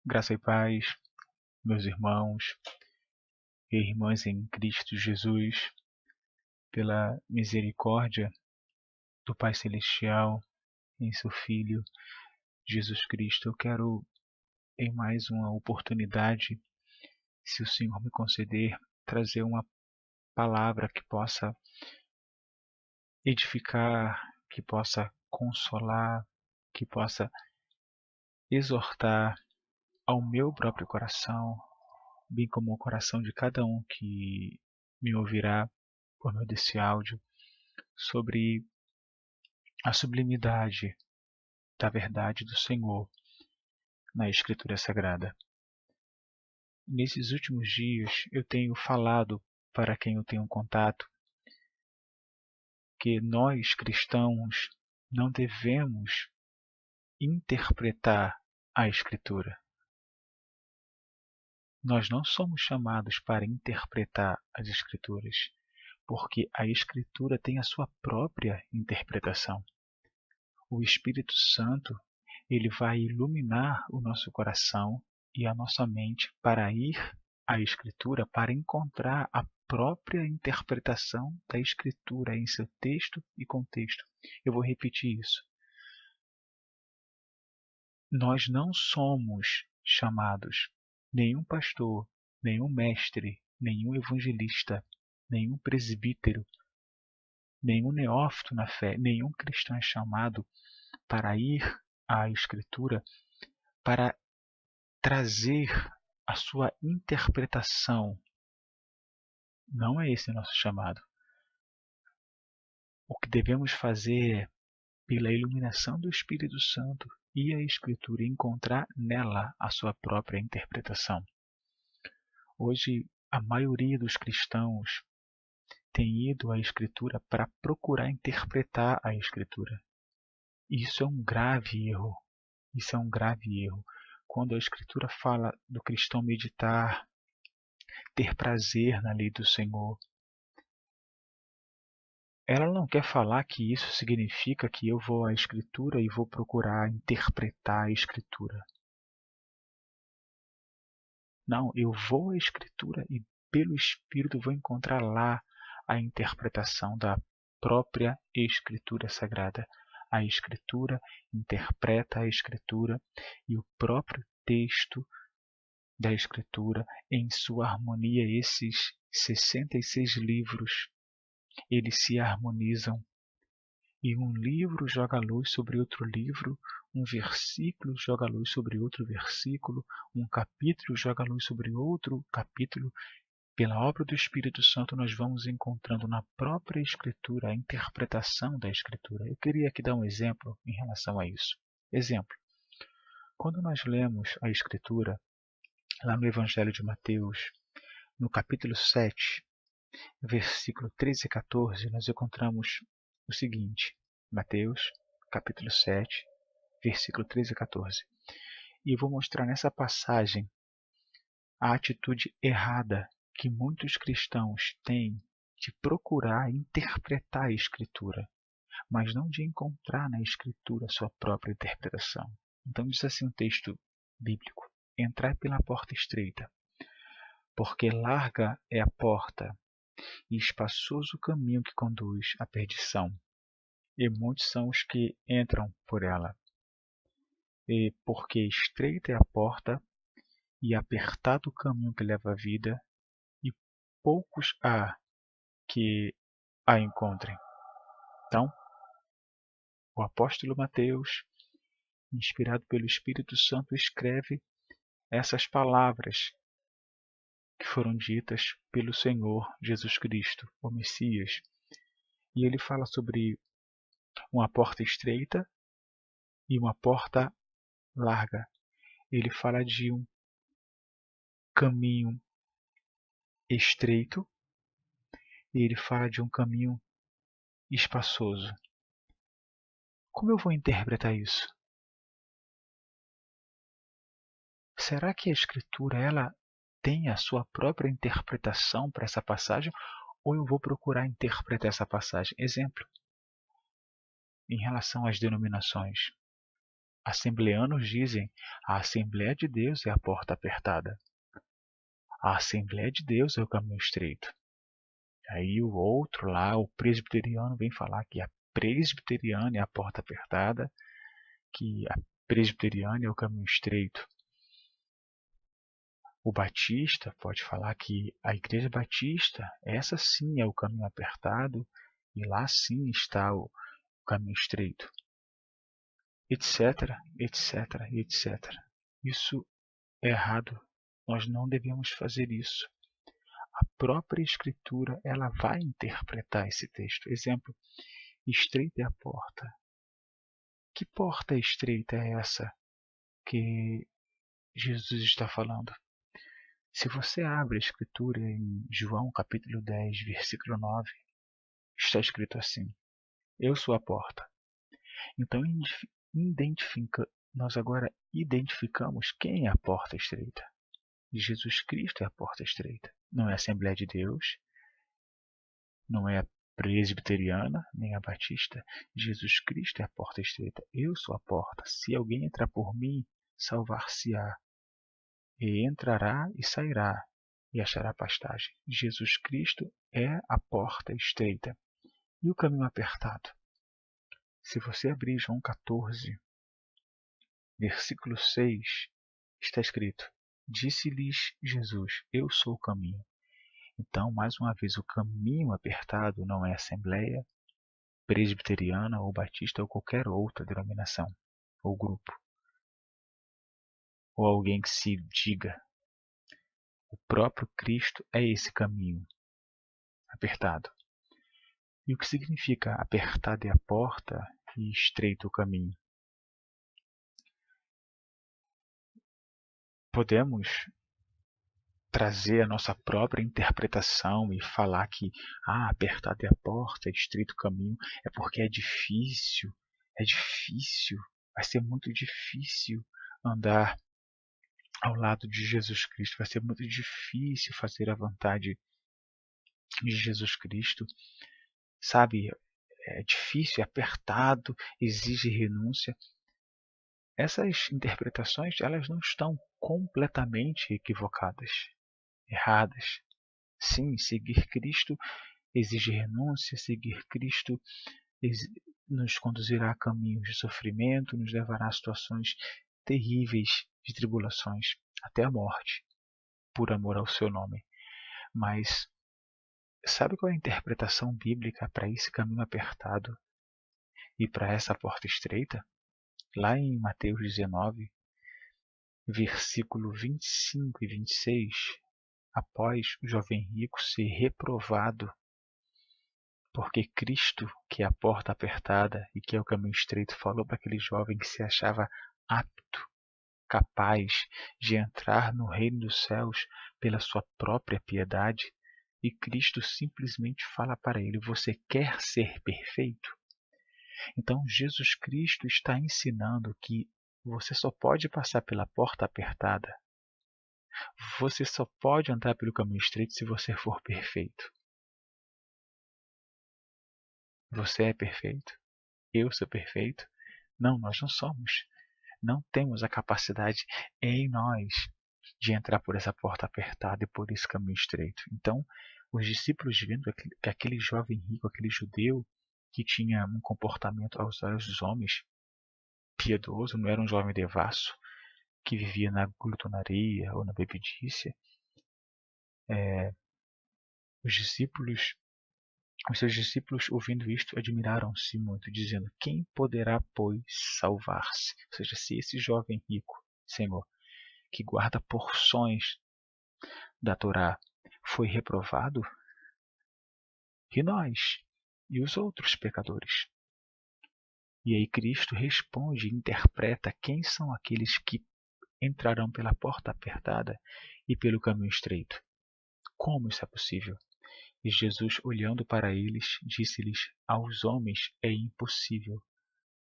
Graça e paz, meus irmãos e irmãs em Cristo Jesus, pela misericórdia do Pai Celestial em seu Filho Jesus Cristo. Eu quero, em mais uma oportunidade, se o Senhor me conceder, trazer uma palavra que possa edificar, que possa consolar, que possa exortar ao meu próprio coração, bem como ao coração de cada um que me ouvirá por meio desse áudio, sobre a sublimidade da verdade do Senhor na Escritura Sagrada. Nesses últimos dias eu tenho falado para quem eu tenho contato que nós cristãos não devemos interpretar a Escritura. Nós não somos chamados para interpretar as Escrituras, porque a Escritura tem a sua própria interpretação. O Espírito Santo, ele vai iluminar o nosso coração e a nossa mente para ir à Escritura, para encontrar a própria interpretação da Escritura em seu texto e contexto. Eu vou repetir isso. Nós não somos chamados, nenhum pastor, nenhum mestre, nenhum evangelista, nenhum presbítero, nenhum neófito na fé, nenhum cristão é chamado para ir à Escritura para trazer a sua interpretação. Não é esse o nosso chamado. O que devemos fazer é, pela iluminação do Espírito Santo, ir à Escritura e encontrar nela a sua própria interpretação. Hoje, a maioria dos cristãos tem ido à Escritura para procurar interpretar a Escritura. Isso é um grave erro. Isso é um grave erro. Quando a Escritura fala do cristão meditar, ter prazer na lei do Senhor, ela não quer falar que isso significa que eu vou à Escritura e vou procurar interpretar a Escritura. Não, eu vou à Escritura e pelo Espírito vou encontrar lá a interpretação da própria Escritura Sagrada. A Escritura interpreta a Escritura e o próprio texto da Escritura, em sua harmonia, esses 66 livros, eles se harmonizam. E um livro joga luz sobre outro livro, um versículo joga luz sobre outro versículo, um capítulo joga luz sobre outro capítulo. Pela obra do Espírito Santo, nós vamos encontrando na própria Escritura a interpretação da Escritura. Eu queria aqui dar um exemplo em relação a isso. Exemplo. Quando nós lemos a Escritura, lá no Evangelho de Mateus, no capítulo 7, versículo 13 e 14, nós encontramos o seguinte. Mateus, capítulo 7, versículo 13 e 14. E eu vou mostrar nessa passagem a atitude errada que muitos cristãos têm de procurar interpretar a Escritura, mas não de encontrar na Escritura a sua própria interpretação. Então diz assim um texto bíblico: entrai pela porta estreita, porque larga é a porta e espaçoso o caminho que conduz à perdição, e muitos são os que entram por ela. E porque estreita é a porta e apertado o caminho que leva à vida, e poucos há que a encontrem. Então, o apóstolo Mateus, inspirado pelo Espírito Santo, escreve essas palavras que foram ditas pelo Senhor Jesus Cristo, o Messias. E ele fala sobre uma porta estreita e uma porta larga. Ele fala de um caminho estreito e ele fala de um caminho espaçoso. Como eu vou interpretar isso? Será que a Escritura ela tem a sua própria interpretação para essa passagem, ou eu vou procurar interpretar essa passagem? Exemplo, em relação às denominações. Assembleanos dizem: a Assembleia de Deus é a porta apertada. A Assembleia de Deus é o caminho estreito. Aí o outro lá, o presbiteriano, vem falar que a presbiteriana é a porta apertada, que a presbiteriana é o caminho estreito. O batista pode falar que a igreja batista, essa sim é o caminho apertado, e lá sim está o caminho estreito. Etc, etc, etc. Isso é errado. Nós não devemos fazer isso. A própria Escritura, ela vai interpretar esse texto. Exemplo, estreita é a porta. Que porta estreita é essa que Jesus está falando? Se você abre a Escritura em João capítulo 10, versículo 9, está escrito assim: eu sou a porta. Então, nós agora identificamos quem é a porta estreita. Jesus Cristo é a porta estreita. Não é a Assembleia de Deus, não é a presbiteriana, nem a batista. Jesus Cristo é a porta estreita. Eu sou a porta. Se alguém entrar por mim, salvar-se-á. E entrará e sairá, e achará pastagem. Jesus Cristo é a porta estreita. E o caminho apertado? Se você abrir João 14, versículo 6, está escrito: disse-lhes Jesus: eu sou o caminho. Então, mais uma vez, o caminho apertado não é assembleia presbiteriana ou batista ou qualquer outra denominação ou grupo, ou alguém que se diga. O próprio Cristo é esse caminho apertado. E o que significa apertada é a porta e estreito o caminho? Podemos trazer a nossa própria interpretação e falar que apertada é a porta, estreito o caminho, é porque é difícil, vai ser muito difícil andar ao lado de Jesus Cristo, vai ser muito difícil fazer a vontade de Jesus Cristo, sabe? É difícil, é apertado, exige renúncia. Essas interpretações, elas não estão completamente equivocadas, erradas. Sim, seguir Cristo exige renúncia, seguir Cristo nos conduzirá a caminhos de sofrimento, nos levará a situações terríveis de tribulações, até a morte, por amor ao seu nome. Mas sabe qual é a interpretação bíblica para esse caminho apertado e para essa porta estreita? Lá em Mateus 19, versículo 25 e 26, após o jovem rico ser reprovado, porque Cristo, que é a porta apertada e que é o caminho estreito, falou para aquele jovem que se achava apto, capaz de entrar no reino dos céus pela sua própria piedade, e Cristo simplesmente fala para ele: você quer ser perfeito? Então Jesus Cristo está ensinando que você só pode passar pela porta apertada, você só pode andar pelo caminho estreito se você for perfeito. Você é perfeito? Eu sou perfeito? Não, nós não somos. Não temos a capacidade em nós de entrar por essa porta apertada e por esse caminho estreito. Então, os discípulos, vendo que aquele jovem rico, aquele judeu que tinha um comportamento aos olhos dos homens piedoso, não era um jovem devasso que vivia na glutonaria ou na bebedice, os seus discípulos, ouvindo isto, admiraram-se muito, dizendo: quem poderá, pois, salvar-se? Ou seja, se esse jovem rico, Senhor, que guarda porções da Torá, foi reprovado, e nós? E os outros pecadores? E aí Cristo responde e interpreta quem são aqueles que entrarão pela porta apertada e pelo caminho estreito. Como isso é possível? E Jesus, olhando para eles, disse-lhes: aos homens é impossível,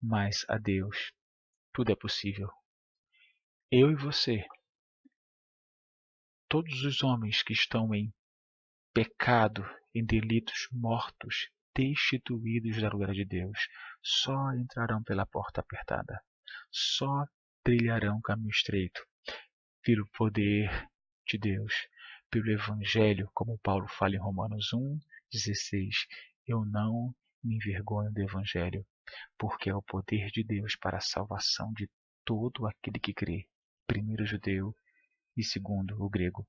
mas a Deus tudo é possível. Eu e você, todos os homens que estão em pecado, em delitos, mortos, destituídos da glória de Deus, só entrarão pela porta apertada. só trilharão caminho estreito. Pelo poder de Deus, pelo Evangelho, como Paulo fala em Romanos 1,16, eu não me envergonho do Evangelho, porque é o poder de Deus para a salvação de todo aquele que crê, primeiro o judeu e segundo o grego.